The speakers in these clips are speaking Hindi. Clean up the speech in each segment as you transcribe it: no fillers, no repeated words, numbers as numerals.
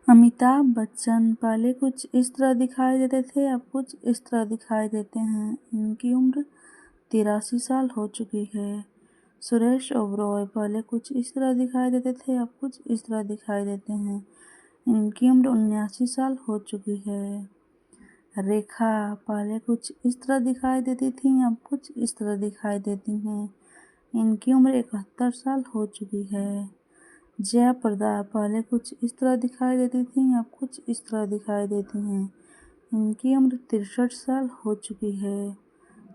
अमिताभ बच्चन पहले कुछ इस तरह दिखाई देते थे, अब कुछ इस तरह दिखाई देते हैं। इनकी उम्र 83 साल हो चुकी है। सुरेश ओबरॉय पहले कुछ इस तरह दिखाई देते थे, अब कुछ इस तरह दिखाई देते हैं। इनकी उम्र 79 साल हो चुकी है। रेखा पहले कुछ इस तरह दिखाई देती थी, अब कुछ इस तरह दिखाई देती हैं। इनकी उम्र 71 साल हो चुकी है। जयाप्रदा पहले कुछ इस तरह दिखाई देती थी, अब कुछ इस तरह दिखाई देती हैं। इनकी उम्र 63 साल हो चुकी है।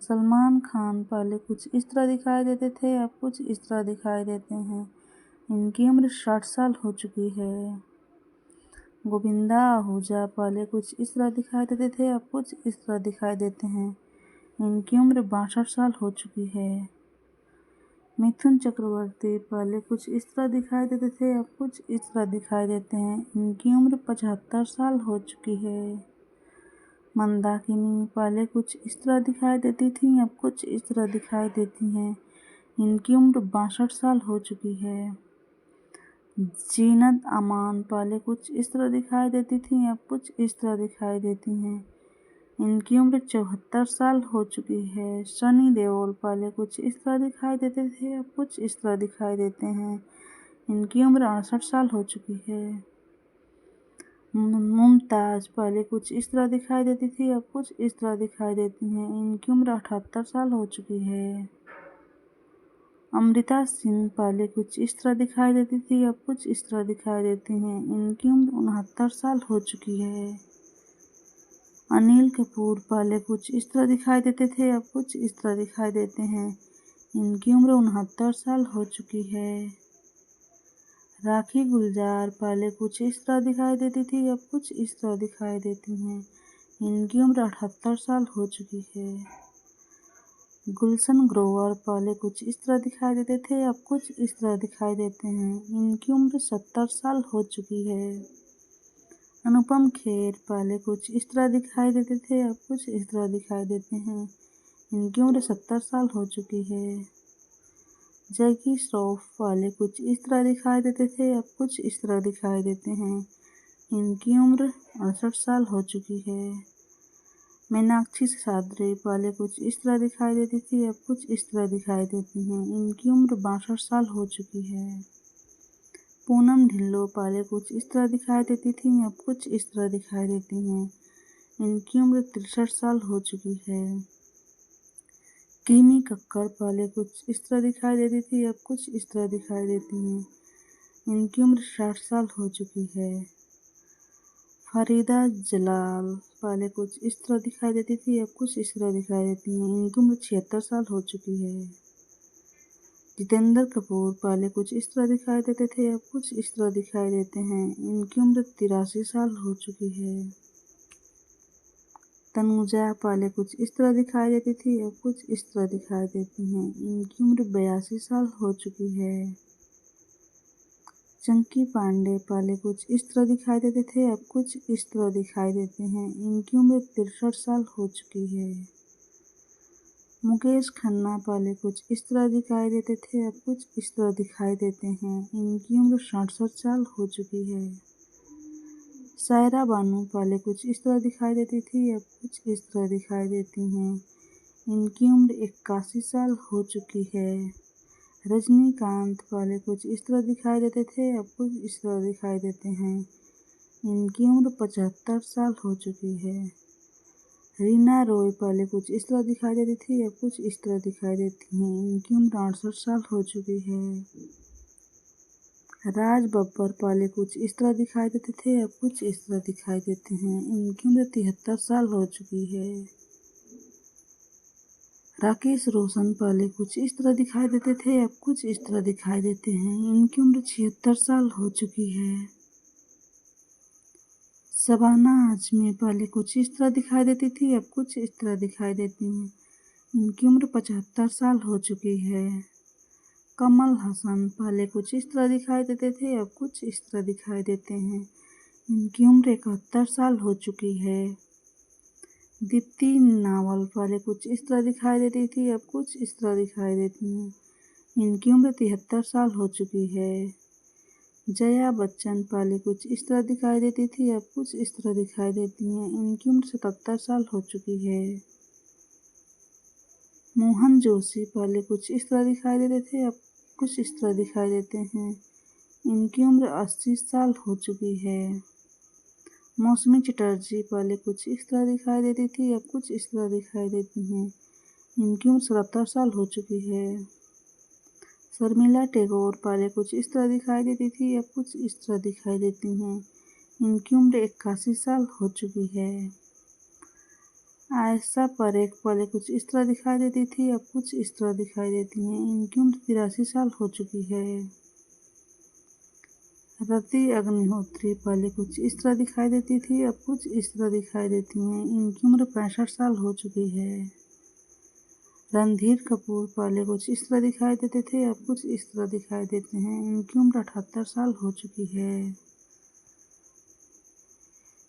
सलमान खान पहले कुछ इस तरह दिखाई देते थे, अब कुछ इस तरह दिखाई देते हैं। इनकी उम्र 60 साल हो चुकी है। गोविंदा आहूजा पहले कुछ इस तरह दिखाई देते थे, अब कुछ इस तरह दिखाई देते हैं। इनकी उम्र 62 साल हो चुकी है। मिथुन चक्रवर्ती पहले कुछ इस तरह दिखाई देते थे, अब कुछ इस तरह दिखाई देते हैं। इनकी उम्र 75 साल हो चुकी है। मंदाकिनी पहले कुछ इस तरह दिखाई देती थी, अब कुछ इस तरह दिखाई देती हैं। इनकी उम्र 62 साल हो चुकी है। जीनत अमान पहले कुछ इस तरह दिखाई देती थी, अब कुछ इस तरह दिखाई देती हैं। इनकी उम्र 74 साल हो चुकी है। सनी देओल पहले कुछ इस तरह दिखाई देते थे, अब कुछ इस तरह दिखाई देते हैं। इनकी उम्र 68 साल हो चुकी है। मुमताज पहले कुछ इस तरह दिखाई देती थी, अब कुछ इस तरह दिखाई देती हैं। इनकी उम्र 78 साल हो चुकी है। अमृता सिंह पहले कुछ इस तरह दिखाई देती थी, अब कुछ इस तरह दिखाई देती हैं। इनकी उम्र 69 साल हो चुकी है। अनिल कपूर पहले कुछ इस तरह दिखाई देते थे, अब कुछ इस तरह दिखाई देते हैं। इनकी उम्र 69 साल हो चुकी है। राखी गुलजार पहले कुछ इस तरह दिखाई देती थी, अब कुछ इस तरह दिखाई देती हैं। इनकी उम्र 78 साल हो चुकी है। गुलशन ग्रोवर पहले कुछ इस तरह दिखाई देते थे, अब कुछ इस तरह दिखाई देते हैं। इनकी उम्र 70 साल हो चुकी है। अनुपम खेर पहले कुछ इस तरह दिखाई देते थे, अब कुछ इस तरह दिखाई देते हैं। इनकी उम्र 70 साल हो चुकी है। जैकी श्रॉफ पहले कुछ इस तरह दिखाई देते थे, अब कुछ इस तरह दिखाई देते हैं। इनकी उम्र 68 साल हो चुकी है। मीनाक्षी सादरे पहले कुछ इस तरह दिखाई देती थी, अब कुछ इस तरह दिखाई देती हैं। इनकी उम्र 62 साल हो चुकी है। पूनम ढिल्लों पहले कुछ इस तरह दिखाई देती थी, अब कुछ इस तरह दिखाई देती हैं। इनकी उम्र 63 साल हो चुकी है। किमी कक्कर पहले कुछ इस तरह दिखाई देती थी, अब कुछ इस तरह दिखाई देती हैं। इनकी उम्र 60 साल हो चुकी है। फरीदा जलाल पहले कुछ इस तरह दिखाई देती थी, अब कुछ इस तरह दिखाई देती हैं। इनकी उम्र 76 साल हो चुकी है। जितेंद्र कपूर पहले कुछ इस तरह दिखाई देते थे, अब कुछ इस तरह दिखाई देते हैं। इनकी उम्र 83 साल हो चुकी है। तनुजा पहले कुछ इस तरह दिखाई देती थी, अब कुछ इस तरह दिखाई देती हैं। इनकी उम्र 82 साल हो चुकी है। चंकी पांडे पहले कुछ इस तरह दिखाई देते थे, अब कुछ इस तरह दिखाई देते हैं। इनकी उम्र 63 साल हो चुकी है। मुकेश खन्ना पहले कुछ इस तरह दिखाई देते थे, अब कुछ इस तरह दिखाई देते हैं। इनकी उम्र 67 साल हो चुकी है। सायरा बानू पहले कुछ इस तरह दिखाई देती थी, अब कुछ इस तरह दिखाई देती हैं। इनकी उम्र 81 साल हो चुकी है। रजनीकांत पहले कुछ इस तरह दिखाई देते थे, अब कुछ इस तरह दिखाई देते हैं। इनकी उम्र 75 साल हो चुकी है। रीना रॉय पहले कुछ इस तरह दिखाई देती थी, अब कुछ इस तरह दिखाई देती हैं। इनकी उम्र 68 साल हो चुकी है। राज बब्बर पहले कुछ इस तरह दिखाई देते थे, अब कुछ इस तरह दिखाई देते हैं। इनकी उम्र 73 साल हो चुकी है। राकेश रोशन पहले कुछ इस तरह दिखाई देते थे, अब कुछ इस तरह दिखाई देते हैं। इनकी उम्र 76 साल हो चुकी है। शबाना आजमी पहले कुछ इस तरह दिखाई देती थी, अब कुछ इस तरह दिखाई देती हैं। इनकी उम्र 75 साल हो चुकी है। कमल हसन पहले कुछ इस तरह दिखाई देते थे, अब कुछ इस तरह दिखाई देते हैं। इनकी उम्र 71 साल हो चुकी है। दीप्ति नावल पहले कुछ इस तरह दिखाई देती थी, अब कुछ इस तरह दिखाई देती हैं। इनकी उम्र 73 साल हो चुकी है। जया बच्चन पहले कुछ इस तरह दिखाई देती थी, अब कुछ इस तरह दिखाई देती हैं। इनकी उम्र 77 साल हो चुकी है। मोहन जोशी पहले कुछ इस तरह दिखाई देते थे, अब कुछ इस तरह दिखाई देते हैं। इनकी उम्र 80 साल हो चुकी है। मौसमी चटर्जी पहले कुछ इस तरह दिखाई देती थी, अब कुछ इस तरह दिखाई देती हैं। इनकी उम्र 77 साल हो चुकी है। शर्मिला टैगोर पहले कुछ इस तरह दिखाई देती थी, अब कुछ इस तरह दिखाई देती हैं। इनकी उम्र 81 साल हो चुकी है। आयशा परेख पहले कुछ इस तरह दिखाई देती थी, अब कुछ इस तरह दिखाई देती हैं। इनकी उम्र 83 साल हो चुकी है। रति अग्निहोत्री पहले कुछ इस तरह दिखाई देती थी, अब कुछ इस तरह दिखाई देती हैं। इनकी उम्र 65 साल हो चुकी है। रणधीर कपूर पहले कुछ इस तरह दिखाई देते थे, अब कुछ इस तरह दिखाई देते हैं। इनकी उम्र 78 साल हो चुकी है।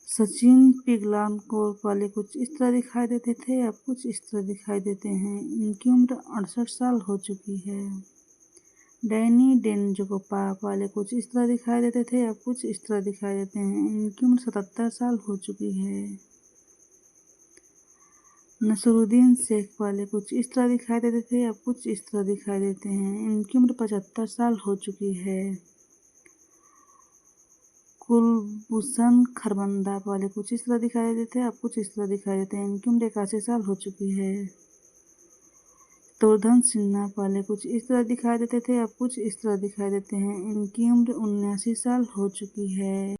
सचिन पिगलानकोर पहले कुछ इस तरह दिखाई देते थे, अब कुछ इस तरह दिखाई देते हैं। इनकी उम्र 68 साल हो चुकी है। डैनी डेंजोगपा पहले कुछ इस तरह दिखाई देते थे, अब कुछ इस तरह दिखाई देते हैं। इनकी उम्र 77 साल हो चुकी है। नसरुद्दीन शेख पहले कुछ इस तरह दिखाई देते थे, अब कुछ इस तरह दिखाई देते हैं। इनकी उम्र 75 साल हो चुकी है। कुलभूषण खरबंदा पहले कुछ इस तरह दिखाई देते थे, अब कुछ इस तरह दिखाई देते हैं। इनकी उम्र 81 साल हो चुकी है। शत्रुघ्न सिन्हा पहले कुछ इस तरह दिखाई देते थे, अब कुछ इस तरह दिखाई देते हैं। इनकी उम्र 79 साल हो चुकी है।